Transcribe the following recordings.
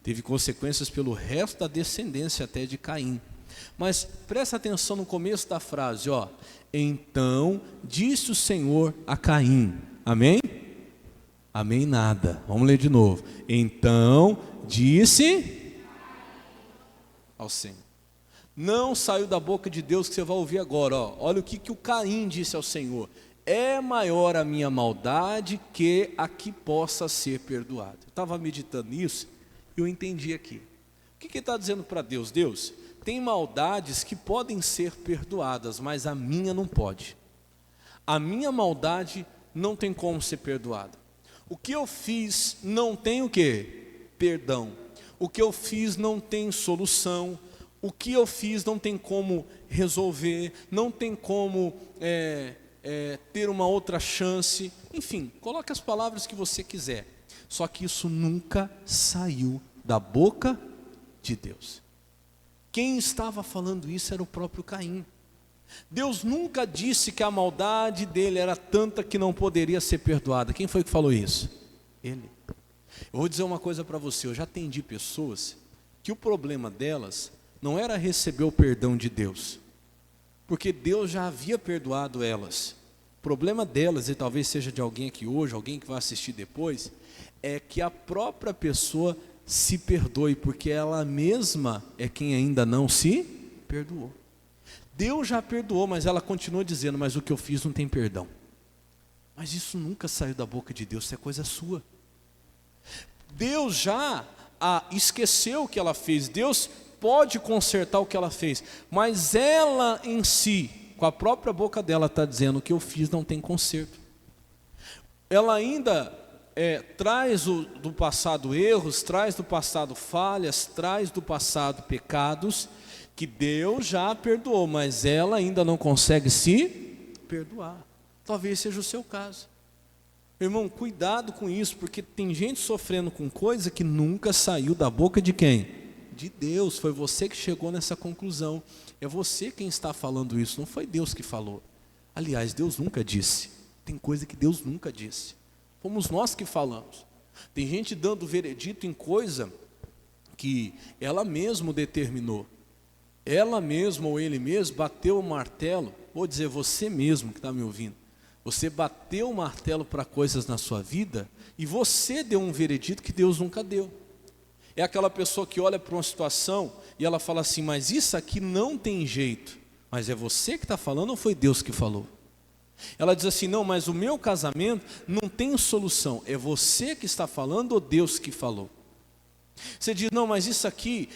teve consequências pelo resto da descendência até de Caim. Mas presta atenção no começo da frase, ó. Então disse o Senhor a Caim. Amém? Amém nada. Vamos ler de novo. Então disse ao Senhor. Não saiu da boca de Deus, que você vai ouvir agora, ó. Olha o que o Caim disse ao Senhor. É maior a minha maldade que a que possa ser perdoada. Eu estava meditando nisso e eu entendi aqui. O que ele está dizendo para Deus? Deus, tem maldades que podem ser perdoadas, mas a minha não pode. A minha maldade não tem como ser perdoada. O que eu fiz não tem o quê? Perdão. O que eu fiz não tem solução. O que eu fiz não tem como resolver, não tem como ter uma outra chance. Enfim, coloque as palavras que você quiser. Só que isso nunca saiu da boca de Deus. Quem estava falando isso era o próprio Caim. Deus nunca disse que a maldade dele era tanta que não poderia ser perdoada. Quem foi que falou isso? Ele. Eu vou dizer uma coisa para você, eu já atendi pessoas que o problema delas não era receber o perdão de Deus, porque Deus já havia perdoado elas. O problema delas, e talvez seja de alguém aqui hoje, alguém que vai assistir depois, é que a própria pessoa se perdoe, porque ela mesma é quem ainda não se perdoou. Deus já perdoou, mas ela continua dizendo, mas o que eu fiz não tem perdão. Mas isso nunca saiu da boca de Deus, isso é coisa sua. Deus já esqueceu o que ela fez, Deus pode consertar o que ela fez, mas ela em si, com a própria boca dela, está dizendo, o que eu fiz não tem conserto. Ela ainda traz do passado erros, traz do passado falhas, traz do passado pecados, que Deus já perdoou, mas ela ainda não consegue se perdoar. Talvez seja o seu caso. Irmão, cuidado com isso, porque tem gente sofrendo com coisa que nunca saiu da boca de quem? De Deus. Foi você que chegou nessa conclusão. É você quem está falando isso, não foi Deus que falou. Aliás, Deus nunca disse. Tem coisa que Deus nunca disse. Fomos nós que falamos. Tem gente dando veredito em coisa que ela mesma determinou. Ela mesma ou ele mesmo bateu o martelo. Vou dizer, você mesmo que está me ouvindo. Você bateu o martelo para coisas na sua vida e você deu um veredito que Deus nunca deu. É aquela pessoa que olha para uma situação e ela fala assim, mas isso aqui não tem jeito. Mas é você que está falando ou foi Deus que falou? Ela diz assim, não, mas o meu casamento não tem solução. É você que está falando ou Deus que falou? Você diz, não, mas isso aqui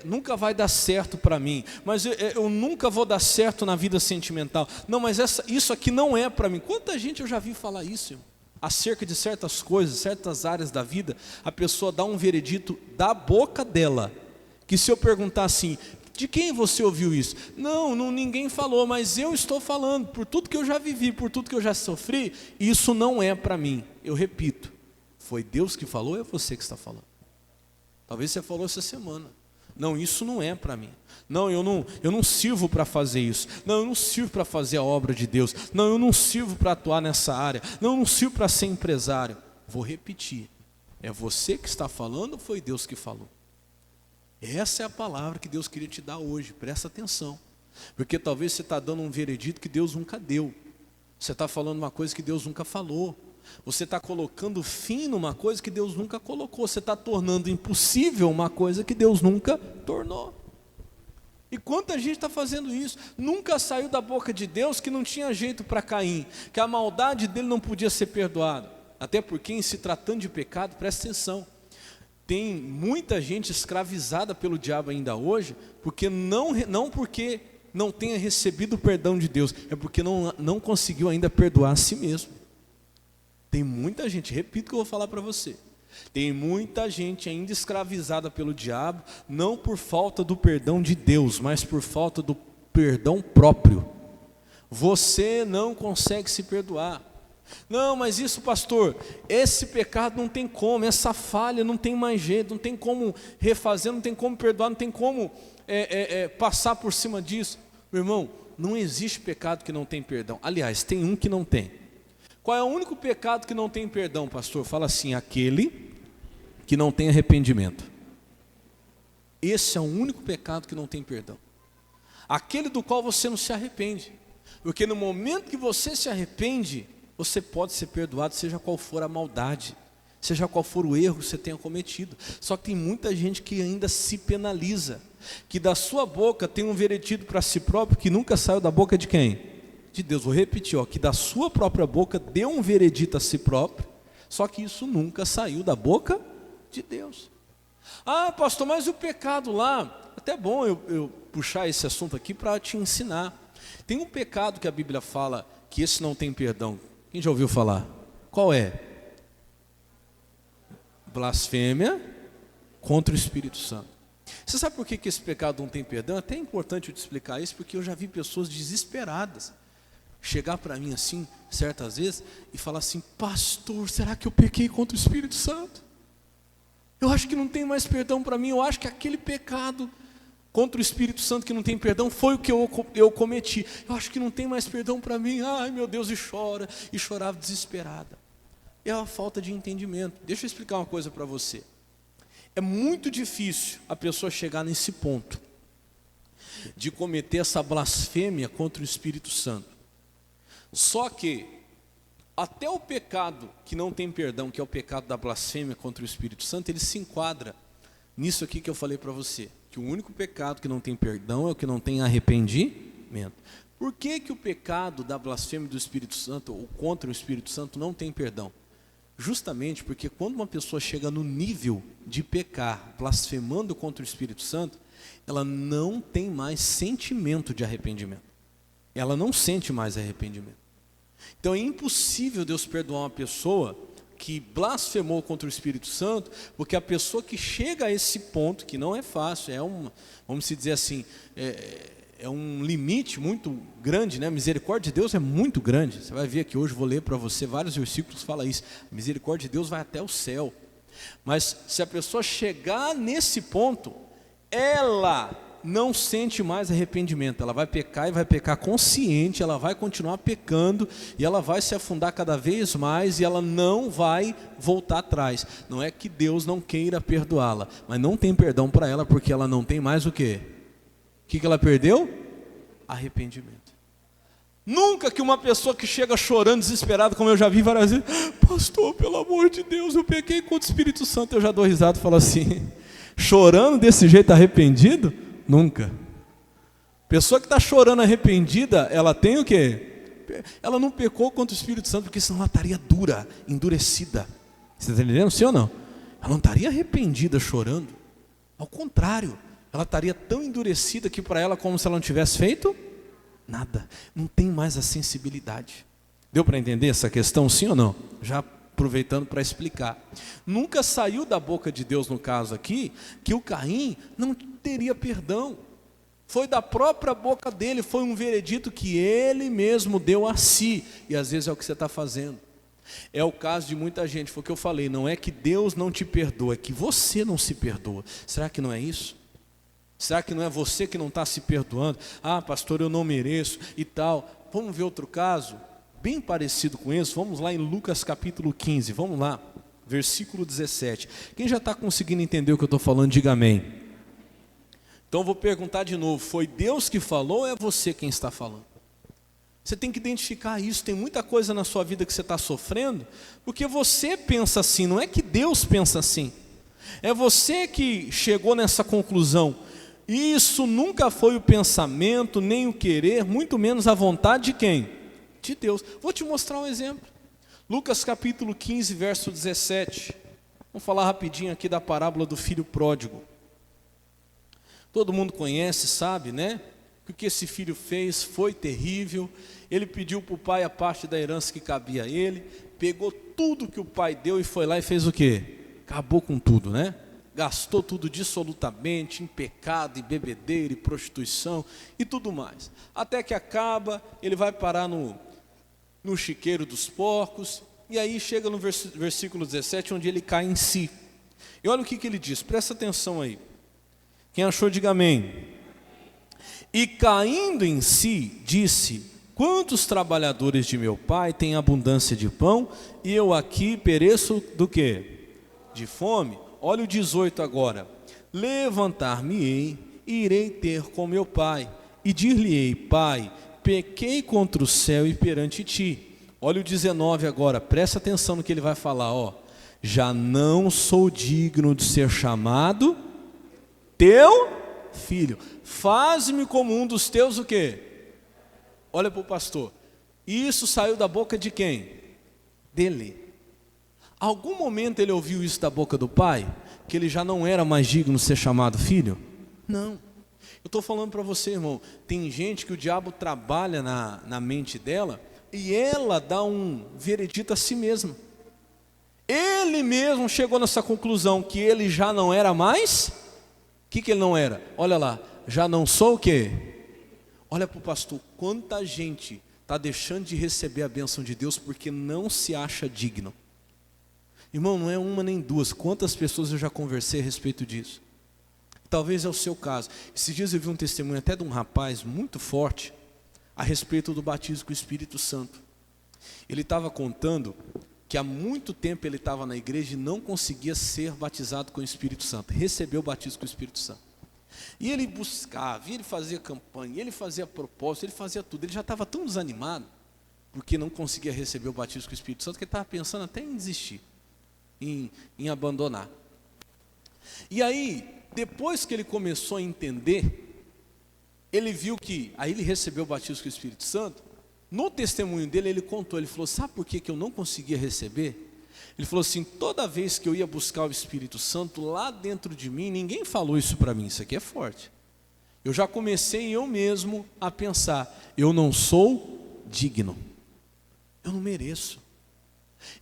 nunca vai dar certo para mim. Mas eu nunca vou dar certo na vida sentimental. Não, mas isso aqui não é para mim. Quanta gente eu já vi falar isso, irmão? Acerca de certas coisas, certas áreas da vida, a pessoa dá um veredito da boca dela, que se eu perguntar assim, de quem você ouviu isso? Não, ninguém falou, mas eu estou falando, por tudo que eu já vivi, por tudo que eu já sofri, isso não é para mim. Eu repito, foi Deus que falou ou é você que está falando? Talvez você falou essa semana, não, isso não é para mim. Não, eu não sirvo para fazer isso. Não, eu não sirvo para fazer a obra de Deus. Não, eu não sirvo para atuar nessa área. Não, eu não sirvo para ser empresário. Vou repetir. É você que está falando ou foi Deus que falou? Essa é a palavra que Deus queria te dar hoje. Presta atenção. Porque talvez você está dando um veredito que Deus nunca deu. Você está falando uma coisa que Deus nunca falou. Você está colocando fim numa coisa que Deus nunca colocou. Você está tornando impossível uma coisa que Deus nunca tornou. E quanta gente está fazendo isso? Nunca saiu da boca de Deus que não tinha jeito para Caim, que a maldade dele não podia ser perdoada. Até porque, em se tratando de pecado, presta atenção, tem muita gente escravizada pelo diabo ainda hoje, porque não porque não tenha recebido o perdão de Deus, é porque não conseguiu ainda perdoar a si mesmo. Tem muita gente, repito o que eu vou falar para você, tem muita gente ainda escravizada pelo diabo, não por falta do perdão de Deus, mas por falta do perdão próprio. Você não consegue se perdoar. Não, mas isso, pastor, esse pecado não tem como, essa falha não tem mais jeito, não tem como refazer, não tem como perdoar, não tem como passar por cima disso. Meu irmão, não existe pecado que não tem perdão. Aliás, tem um que não tem. Qual é o único pecado que não tem perdão, pastor? Fala assim, aquele que não tem arrependimento. Esse é o único pecado que não tem perdão. Aquele do qual você não se arrepende. Porque no momento que você se arrepende, você pode ser perdoado, seja qual for a maldade, seja qual for o erro que você tenha cometido. Só que tem muita gente que ainda se penaliza, que da sua boca tem um veredito para si próprio, que nunca saiu da boca de quem? De Deus. Vou repetir, ó, que da sua própria boca deu um veredito a si próprio, só que isso nunca saiu da boca de Deus. Ah, pastor, mas o pecado lá, até bom eu puxar esse assunto aqui para te ensinar. Tem um pecado que a Bíblia fala que esse não tem perdão. Quem já ouviu falar? Qual é? Blasfêmia contra o Espírito Santo. Você sabe por que esse pecado não tem perdão? É até importante eu te explicar isso, porque eu já vi pessoas desesperadas chegar para mim assim, certas vezes, e falar assim: pastor, será que eu pequei contra o Espírito Santo? Eu acho que não tem mais perdão para mim, eu acho que aquele pecado contra o Espírito Santo que não tem perdão foi o que eu cometi. Eu acho que não tem mais perdão para mim. Ai meu Deus, e chora, e chorava desesperada. É a falta de entendimento. Deixa eu explicar uma coisa para você. É muito difícil a pessoa chegar nesse ponto de cometer essa blasfêmia contra o Espírito Santo. Só que até o pecado que não tem perdão, que é o pecado da blasfêmia contra o Espírito Santo, ele se enquadra nisso aqui que eu falei para você, que o único pecado que não tem perdão é o que não tem arrependimento. Por que o pecado da blasfêmia do Espírito Santo ou contra o Espírito Santo não tem perdão? Justamente porque quando uma pessoa chega no nível de pecar, blasfemando contra o Espírito Santo, ela não tem mais sentimento de arrependimento. Ela não sente mais arrependimento. Então é impossível Deus perdoar uma pessoa que blasfemou contra o Espírito Santo, porque a pessoa que chega a esse ponto, que não é fácil, vamos dizer assim, é um limite muito grande, né? A misericórdia de Deus é muito grande. Você vai ver aqui hoje, vou ler para você vários versículos que falam isso. A misericórdia de Deus vai até o céu. Mas se a pessoa chegar nesse ponto, ela não sente mais arrependimento. Ela vai pecar e vai pecar consciente, ela vai continuar pecando e ela vai se afundar cada vez mais e ela não vai voltar atrás. Não é que Deus não queira perdoá-la, mas não tem perdão para ela porque ela não tem mais o quê? O que ela perdeu? Arrependimento. Nunca que uma pessoa que chega chorando, desesperada, como eu já vi várias vezes: pastor, pelo amor de Deus, eu pequei contra o Espírito Santo. Eu já dou risada e falo assim: chorando desse jeito arrependido? Nunca. Pessoa que está chorando arrependida, ela tem o quê? Ela não pecou contra o Espírito Santo, porque senão ela estaria dura, endurecida. Você está entendendo, sim ou não? Ela não estaria arrependida chorando. Ao contrário, ela estaria tão endurecida que para ela como se ela não tivesse feito nada. Não tem mais a sensibilidade. Deu para entender essa questão, sim ou não? Já aproveitando para explicar. Nunca saiu da boca de Deus, no caso aqui, que o Caim não teria perdão. Foi da própria boca dele, foi um veredito que ele mesmo deu a si. E às vezes é o que você está fazendo. É o caso de muita gente, foi o que eu falei, não é que Deus não te perdoa, é que você não se perdoa. Será que não é isso? Será que não é você que não está se perdoando? Ah, pastor, eu não mereço e tal. Vamos ver outro caso, bem parecido com esse. Vamos lá em Lucas capítulo 15, vamos lá, versículo 17. Quem já está conseguindo entender o que eu estou falando, diga amém. Então eu vou perguntar de novo, foi Deus que falou ou é você quem está falando? Você tem que identificar isso. Tem muita coisa na sua vida que você está sofrendo, porque você pensa assim, não é que Deus pensa assim. É você que chegou nessa conclusão. Isso nunca foi o pensamento, nem o querer, muito menos a vontade de quem? De Deus. Vou te mostrar um exemplo. Lucas capítulo 15, verso 17. Vamos falar rapidinho aqui da parábola do filho pródigo. Todo mundo conhece, sabe, né? O que esse filho fez foi terrível. Ele pediu para o pai a parte da herança que cabia a ele, pegou tudo que o pai deu e foi lá e fez o quê? Acabou com tudo, né? Gastou tudo dissolutamente, em pecado, e bebedeira, e prostituição, e tudo mais. Até que acaba, ele vai parar no chiqueiro dos porcos, e aí chega no versículo 17, onde ele cai em si. E olha o que ele diz, presta atenção aí. Quem achou, diga amém. E caindo em si, disse: quantos trabalhadores de meu pai têm abundância de pão, e eu aqui pereço do quê? De fome. olha o 18 agora. Levantar-me-ei, e irei ter com meu pai, e dir-lhe-ei: Pai, pequei contra o céu e perante ti. Olha o 19 agora, presta atenção no que ele vai falar, ó. Já não sou digno de ser chamado teu filho. Faz-me como um dos teus o quê? Olha para o pastor. Isso saiu da boca de quem? Dele. Algum momento ele ouviu isso da boca do pai? Que ele já não era mais digno de ser chamado filho? Não. Eu estou falando para você, irmão. Tem gente que o diabo trabalha na mente dela e ela dá um veredito a si mesma. Ele mesmo chegou nessa conclusão que ele já não era mais. O que ele não era? Olha lá, já não sou o quê? Olha para o pastor, quanta gente está deixando de receber a bênção de Deus porque não se acha digno. Irmão, não é uma nem duas, quantas pessoas eu já conversei a respeito disso. Talvez é o seu caso. Esses dias eu vi um testemunho até de um rapaz muito forte a respeito do batismo com o Espírito Santo. Ele estava contando que há muito tempo ele estava na igreja e não conseguia ser batizado com o Espírito Santo, recebeu o batismo com o Espírito Santo. E ele buscava, e ele fazia campanha, ele fazia propósito, ele fazia tudo. Ele já estava tão desanimado, porque não conseguia receber o batismo com o Espírito Santo, que ele estava pensando até em desistir, em abandonar. E aí, depois que ele começou a entender, ele viu que, aí ele recebeu o batismo com o Espírito Santo. No testemunho dele, ele contou, ele falou: sabe por que eu não conseguia receber? Ele falou assim: toda vez que eu ia buscar o Espírito Santo lá dentro de mim, ninguém falou isso para mim, isso aqui é forte. Eu já comecei eu mesmo a pensar: eu não sou digno, eu não mereço.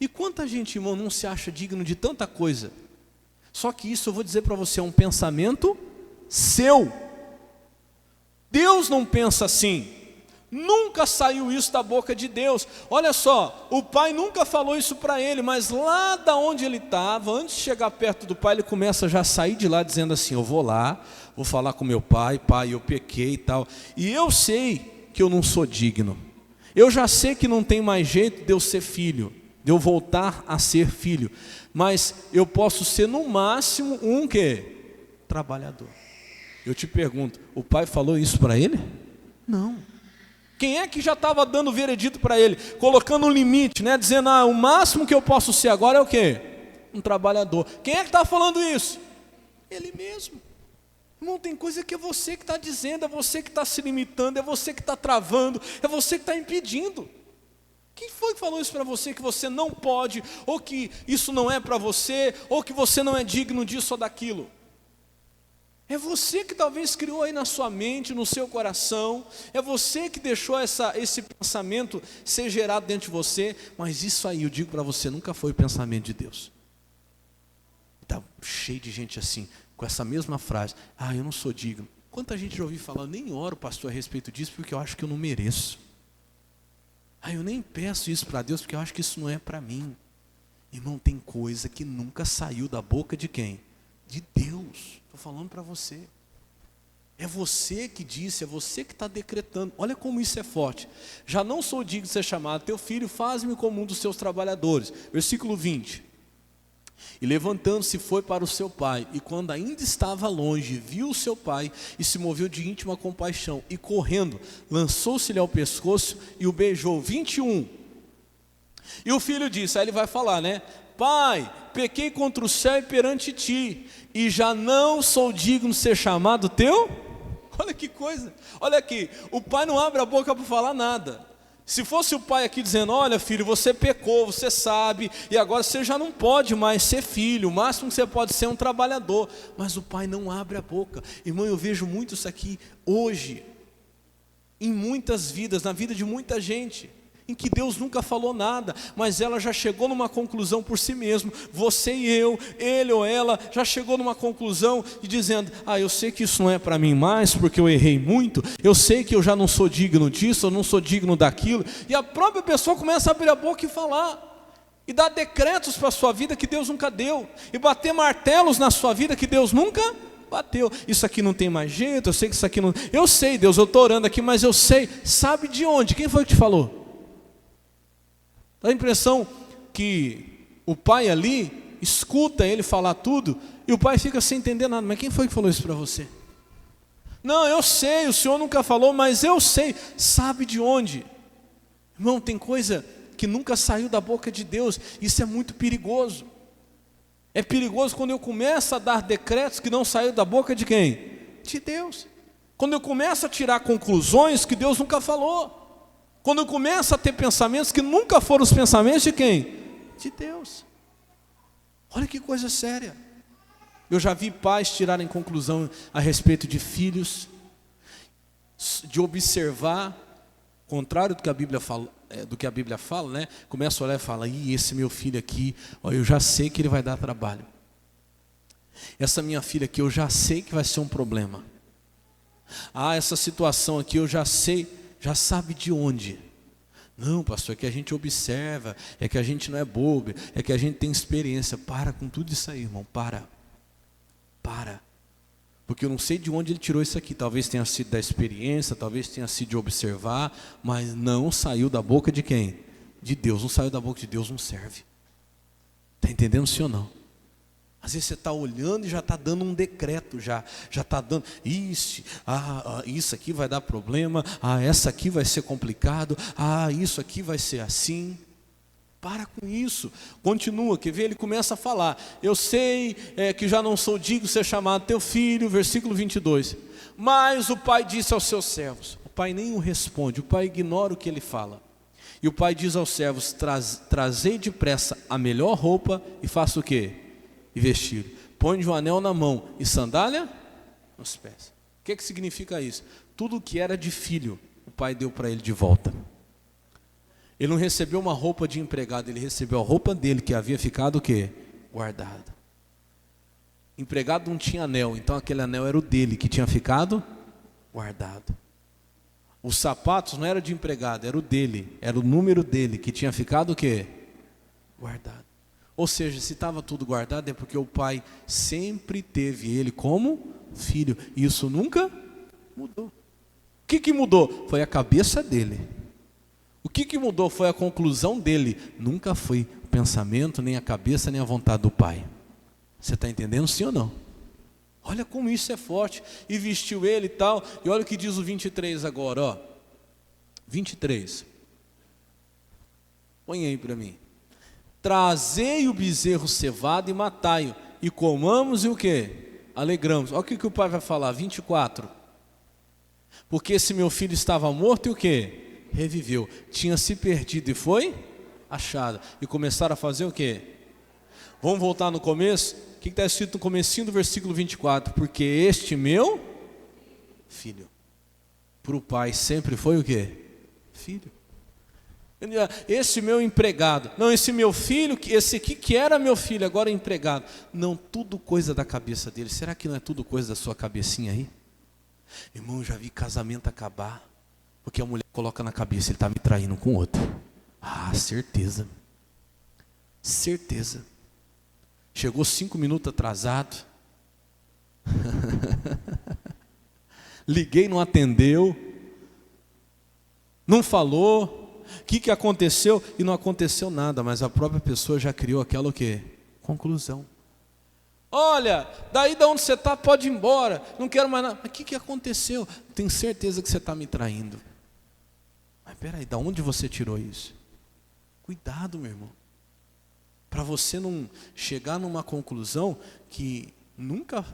E quanta gente, irmão, não se acha digno de tanta coisa? Só que isso, eu vou dizer para você, é um pensamento seu. Deus não pensa assim. Nunca saiu isso da boca de Deus. Olha só, o pai nunca falou isso para ele, mas lá da onde ele estava, antes de chegar perto do pai, ele começa já a sair de lá dizendo assim: eu vou lá, vou falar com meu pai, pai, eu pequei e tal, e eu sei que eu não sou digno, eu já sei que não tem mais jeito de eu ser filho, de eu voltar a ser filho, mas eu posso ser no máximo um quê? Trabalhador. Eu te pergunto, o pai falou isso para ele? Não. Quem é que já estava dando veredito para ele, colocando um limite, né? Dizendo: o máximo que eu posso ser agora é o quê? Um trabalhador. Quem é que está falando isso? Ele mesmo. Não tem coisa que é você que está dizendo, é você que está se limitando, é você que está travando, é você que está impedindo. Quem foi que falou isso para você, que você não pode, ou que isso não é para você, ou que você não é digno disso ou daquilo? É você que talvez criou aí na sua mente, no seu coração, é você que deixou esse pensamento ser gerado dentro de você, mas isso aí, eu digo para você, nunca foi o pensamento de Deus. Está cheio de gente assim, com essa mesma frase: eu não sou digno. Quanta gente já ouviu falar: eu nem oro, pastor, a respeito disso, porque eu acho que eu não mereço. Eu nem peço isso para Deus, porque eu acho que isso não é para mim. Irmão, tem coisa que nunca saiu da boca de quem? De Deus. Estou falando para você. É você que disse, é você que está decretando. Olha como isso é forte. Já não sou digno de ser chamado teu filho, faz-me como um dos seus trabalhadores. Versículo 20. E levantando-se foi para o seu pai, e quando ainda estava longe, viu o seu pai, e se moveu de íntima compaixão, e correndo, lançou-se-lhe ao pescoço, e o beijou. 21. E o filho disse, aí ele vai falar, né? Pai, pequei contra o céu e perante ti, e já não sou digno de ser chamado teu? Olha que coisa, olha aqui, o pai não abre a boca para falar nada. Se fosse o pai aqui dizendo: olha filho, você pecou, você sabe, e agora você já não pode mais ser filho, o máximo que você pode ser é um trabalhador. Mas o pai não abre a boca. Irmão, eu vejo muito isso aqui hoje, em muitas vidas, na vida de muita gente, em que Deus nunca falou nada, mas ela já chegou numa conclusão por si mesmo. Você e eu, ele ou ela, já chegou numa conclusão e dizendo: eu sei que isso não é para mim mais, porque eu errei muito, eu sei que eu já não sou digno disso, eu não sou digno daquilo, e a própria pessoa começa a abrir a boca e falar, e dar decretos para a sua vida que Deus nunca deu, e bater martelos na sua vida que Deus nunca bateu. Isso aqui não tem mais jeito, eu sei que isso aqui não... Eu sei, Deus, eu estou orando aqui, mas eu sei. Sabe de onde? Quem foi que te falou? Dá a impressão que o pai ali escuta ele falar tudo, e o pai fica sem entender nada. Mas quem foi que falou isso para você? Não, eu sei, o senhor nunca falou, mas eu sei. Sabe de onde? Irmão, tem coisa que nunca saiu da boca de Deus. Isso é muito perigoso. É perigoso quando eu começo a dar decretos que não saíram da boca de quem? De Deus. Quando eu começo a tirar conclusões que Deus nunca falou. Quando eu começo a ter pensamentos que nunca foram os pensamentos de quem? De Deus. Olha que coisa séria. Eu já vi pais tirarem conclusão a respeito de filhos, de observar, contrário do que a Bíblia fala, né? Começa a olhar e fala, esse meu filho aqui, ó, eu já sei que ele vai dar trabalho. Essa minha filha aqui, eu já sei que vai ser um problema. Essa situação aqui, eu já sei, já sabe de onde. Não, pastor, é que a gente observa, é que a gente não é bobo, é que a gente tem experiência. Para com tudo isso aí, irmão, para. Porque eu não sei de onde ele tirou isso aqui. Talvez tenha sido da experiência, talvez tenha sido de observar, mas não saiu da boca de quem? De Deus. Não saiu da boca de Deus, não serve. Está entendendo, sim ou não? Às vezes você está olhando e já está dando um decreto, já está dando, isso aqui vai dar problema, essa aqui vai ser complicado, isso aqui vai ser assim. Para com isso, continua, quer ver? Ele começa a falar, eu sei que já não sou digno de ser chamado teu filho, versículo 22, mas o pai disse aos seus servos, o pai nem o responde, o pai ignora o que ele fala, e o pai diz aos servos, trazei depressa a melhor roupa e faça o quê? E vestido, põe um anel na mão e sandália nos pés. O que significa isso? Tudo o que era de filho, o pai deu para ele de volta. Ele não recebeu uma roupa de empregado, ele recebeu a roupa dele que havia ficado o quê? Guardada. Empregado não tinha anel, então aquele anel era o dele que tinha ficado guardado. Os sapatos não era de empregado, era o dele, era o número dele que tinha ficado o quê? Guardado. Ou seja, se estava tudo guardado é porque o pai sempre teve ele como filho. E isso nunca mudou. O que mudou? Foi a cabeça dele. O que mudou foi a conclusão dele. Nunca foi o pensamento, nem a cabeça, nem a vontade do pai. Você está entendendo, sim ou não? Olha como isso é forte. E vestiu ele e tal. E olha o que diz o 23 agora, ó. 23. Põe aí para mim. Trazei o bezerro cevado e matai-o, e comamos e o quê? Alegramos. Olha o que o pai vai falar, 24. Porque esse meu filho estava morto e o quê? Reviveu. Tinha se perdido e foi achado. E começaram a fazer o quê? Vamos voltar no começo? O que está escrito no comecinho do versículo 24? Porque este meu filho, para o pai sempre foi o quê? Filho. Esse meu empregado, não, esse meu filho, esse aqui que era meu filho, agora é empregado. Não, tudo coisa da cabeça dele. Será que não é tudo coisa da sua cabecinha aí? Irmão, eu já vi casamento acabar, porque a mulher coloca na cabeça, ele está me traindo com outro. Certeza. Certeza. Chegou 5 minutos atrasado. Liguei, não atendeu. Não falou. O que aconteceu? E não aconteceu nada, mas a própria pessoa já criou aquela o quê? Conclusão. Olha, daí de onde você está, pode ir embora, não quero mais nada. Mas o que aconteceu? Tenho certeza que você está me traindo. Mas peraí, de onde você tirou isso? Cuidado, meu irmão. Para você não chegar numa conclusão que nunca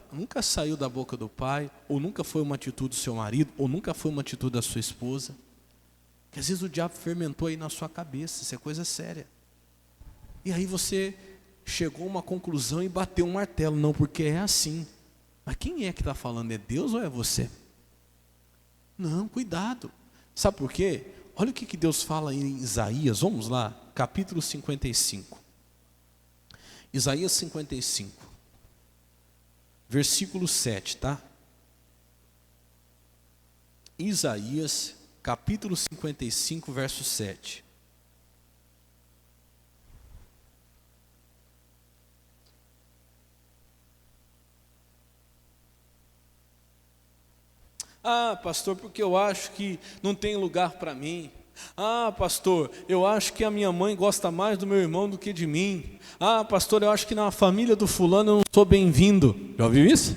saiu da boca do pai, ou nunca foi uma atitude do seu marido, ou nunca foi uma atitude da sua esposa. Que às vezes o diabo fermentou aí na sua cabeça, isso é coisa séria. E aí você chegou a uma conclusão e bateu um martelo, não, porque é assim. Mas quem é que está falando? É Deus ou é você? Não, cuidado. Sabe por quê? Olha o que Deus fala em Isaías, vamos lá, capítulo 55. Isaías 55, versículo 7, tá? Isaías capítulo 55, verso 7. Pastor, porque eu acho que não tem lugar para mim. Ah, pastor, eu acho que a minha mãe gosta mais do meu irmão do que de mim. Ah, pastor, eu acho que na família do fulano eu não sou bem-vindo. Já ouviu isso?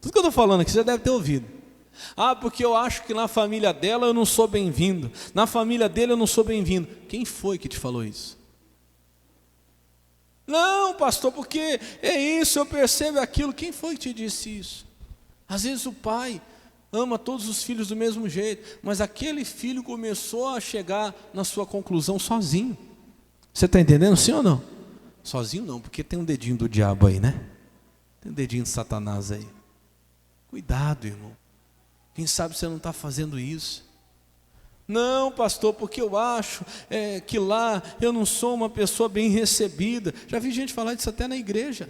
Tudo que eu estou falando aqui você já deve ter ouvido. Ah, porque eu acho que na família dela eu não sou bem-vindo. Na família dele eu não sou bem-vindo. Quem foi que te falou isso? Não, pastor, porque é isso, eu percebo aquilo. Quem foi que te disse isso? Às vezes o pai ama todos os filhos do mesmo jeito, mas aquele filho começou a chegar na sua conclusão sozinho. Você está entendendo, sim ou não? Sozinho não, porque tem um dedinho do diabo aí, né? Tem um dedinho de Satanás aí. Cuidado, irmão. Quem sabe você não está fazendo isso? Não, pastor, porque eu acho que lá eu não sou uma pessoa bem recebida. Já vi gente falar disso até na igreja.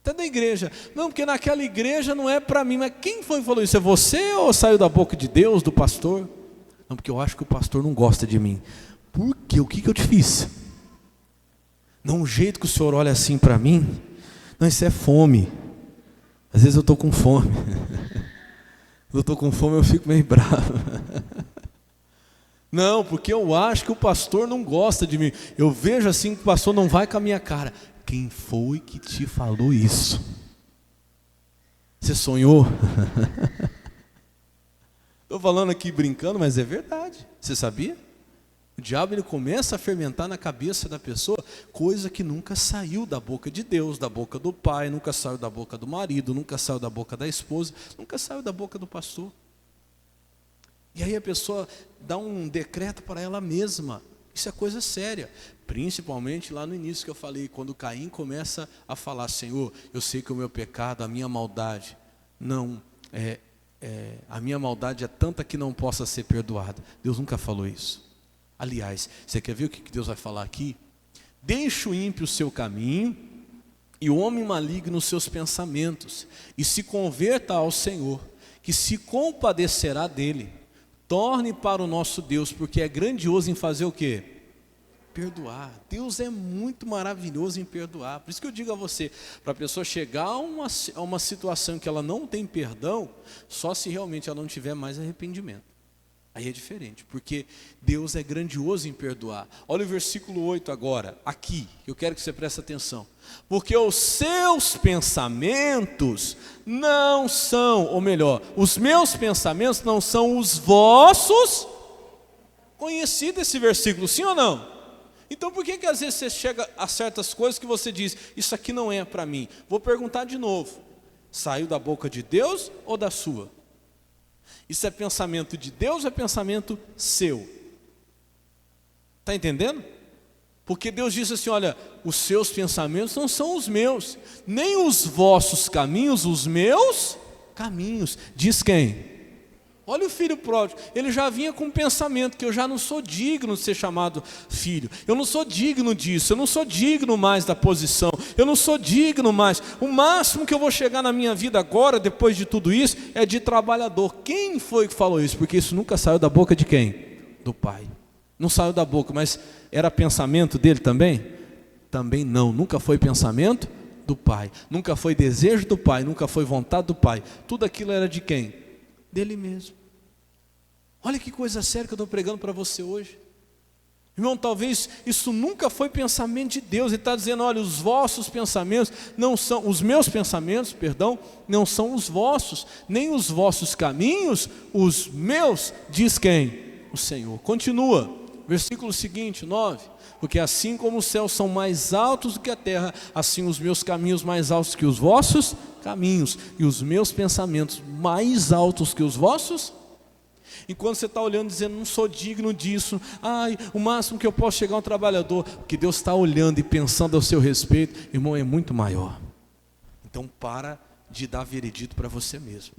Até na igreja. Não, porque naquela igreja não é para mim. Mas quem foi que falou isso? É você ou saiu da boca de Deus, do pastor? Não, porque eu acho que o pastor não gosta de mim. Por quê? O que eu te fiz? Não, o jeito que o senhor olha assim para mim, não, isso é fome. Às vezes eu estou com fome. Eu estou com fome, eu fico meio bravo. Não, porque eu acho que o pastor não gosta de mim. Eu vejo assim que o pastor não vai com a minha cara. Quem foi que te falou isso? Você sonhou? Estou falando aqui brincando, mas é verdade. Você sabia? O diabo ele começa a fermentar na cabeça da pessoa coisa que nunca saiu da boca de Deus, da boca do pai, nunca saiu da boca do marido, nunca saiu da boca da esposa, nunca saiu da boca do pastor. E aí a pessoa dá um decreto para ela mesma. Isso é coisa séria. Principalmente lá no início que eu falei, quando Caim começa a falar: Senhor, eu sei que o meu pecado, a minha maldade, a minha maldade é tanta que não possa ser perdoada. Deus nunca falou isso. Aliás, você quer ver o que Deus vai falar aqui? Deixa o ímpio o seu caminho e o homem maligno os seus pensamentos, e se converta ao Senhor, que se compadecerá dele. Torne para o nosso Deus, porque é grandioso em fazer o quê? Perdoar. Deus é muito maravilhoso em perdoar. Por isso que eu digo a você, para a pessoa chegar a uma situação em que ela não tem perdão, só se realmente ela não tiver mais arrependimento. Aí é diferente, porque Deus é grandioso em perdoar. Olha o versículo 8 agora, aqui, eu quero que você preste atenção. Porque os seus pensamentos não são, ou melhor, os meus pensamentos não são os vossos. Conhecido esse versículo, sim ou não? Então por que às vezes você chega a certas coisas que você diz, isso aqui não é para mim? Vou perguntar de novo, saiu da boca de Deus ou da sua? Isso é pensamento de Deus ou é pensamento seu? Está entendendo? Porque Deus disse assim, olha, os seus pensamentos não são os meus, nem os vossos caminhos, os meus caminhos. Diz quem? Olha o filho pródigo, ele já vinha com um pensamento que eu já não sou digno de ser chamado filho. Eu não sou digno disso, eu não sou digno mais da posição, eu não sou digno mais. O máximo que eu vou chegar na minha vida agora, depois de tudo isso, é de trabalhador. Quem foi que falou isso? Porque isso nunca saiu da boca de quem? Do pai. Não saiu da boca, mas era pensamento dele também? Também não, nunca foi pensamento do pai. Nunca foi desejo do pai, nunca foi vontade do pai. Tudo aquilo era de quem? Dele mesmo. Olha que coisa séria que eu estou pregando para você hoje. Irmão, talvez isso nunca foi pensamento de Deus. Ele está dizendo, olha, os vossos pensamentos não são, os meus pensamentos, perdão, não são os vossos, nem os vossos caminhos, os meus, diz quem? O Senhor. Continua, versículo seguinte, 9. Porque assim como os céus são mais altos do que a terra, assim os meus caminhos mais altos que os vossos caminhos, e os meus pensamentos mais altos que os vossos. Enquanto você está olhando dizendo, não sou digno disso, o máximo que eu posso chegar a um trabalhador, o que Deus está olhando e pensando ao seu respeito, irmão, é muito maior. Então para de dar veredito para você mesmo.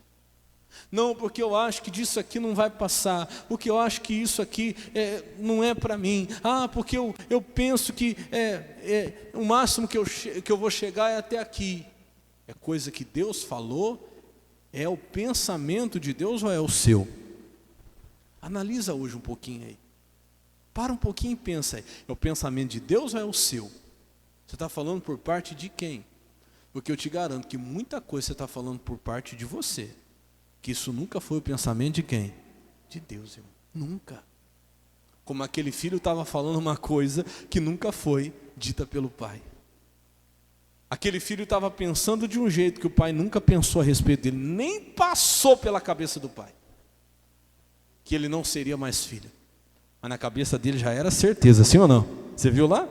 Não, porque eu acho que disso aqui não vai passar, porque eu acho que isso aqui não é para mim, porque eu penso que o máximo que eu vou chegar é até aqui. É coisa que Deus falou, é o pensamento de Deus ou é o seu? Analisa hoje um pouquinho aí. Para um pouquinho e pensa aí. É o pensamento de Deus ou é o seu? Você está falando por parte de quem? Porque eu te garanto que muita coisa você está falando por parte de você. Que isso nunca foi o pensamento de quem? De Deus, irmão. Nunca. como aquele filho estava falando uma coisa que nunca foi dita pelo pai. Aquele filho estava pensando de um jeito que o pai nunca pensou a respeito dele, nem passou pela cabeça do pai, que ele não seria mais filho. Mas na cabeça dele já era certeza, sim ou não? Você viu lá?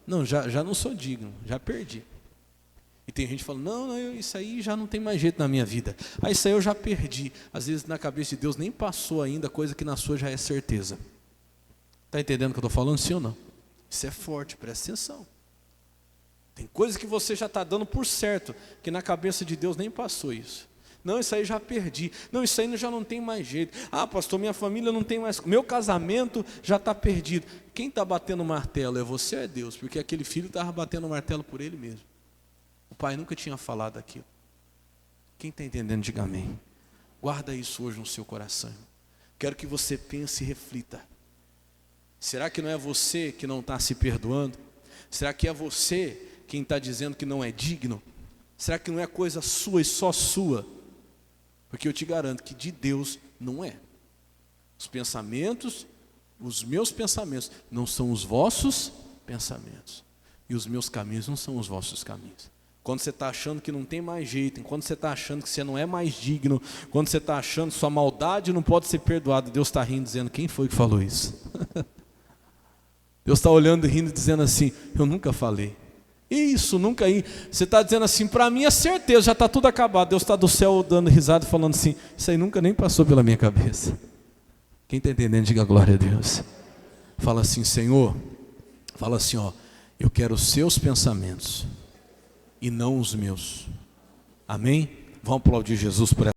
Não, já não sou digno, já perdi. E tem gente falando, não, isso aí já não tem mais jeito na minha vida. Isso aí eu já perdi. Às vezes na cabeça de Deus nem passou ainda, coisa que na sua já é certeza. Está entendendo o que eu estou falando, sim ou não? Isso é forte, presta atenção. Tem coisas que você já está dando por certo, que na cabeça de Deus nem passou isso. Não, isso aí já perdi. Não, isso aí já não tem mais jeito. Ah, pastor, minha família não tem mais. Meu casamento já está perdido. Quem está batendo o martelo? É você ou é Deus? Porque aquele filho estava batendo o martelo por ele mesmo. O pai nunca tinha falado aquilo. Quem está entendendo, diga amém. Guarda isso hoje no seu coração. Quero que você pense e reflita. Será que não é você que não está se perdoando? Será que é você quem está dizendo que não é digno? Será que não é coisa sua e só sua? Porque eu te garanto que de Deus não é. Os pensamentos, os meus pensamentos, não são os vossos pensamentos. E os meus caminhos não são os vossos caminhos. Quando você está achando que não tem mais jeito, quando você está achando que você não é mais digno, quando você está achando que sua maldade não pode ser perdoada, Deus está rindo, dizendo, quem foi que falou isso? Deus está olhando e rindo, dizendo assim, eu nunca falei. Isso, nunca aí. Você está dizendo assim, para mim é certeza, já está tudo acabado. Deus está do céu dando risada e falando assim, isso aí nunca nem passou pela minha cabeça. Quem está entendendo, diga glória a Deus. Fala assim, Senhor, fala assim, eu quero os seus pensamentos e não os meus. Amém? Vamos aplaudir Jesus por essa.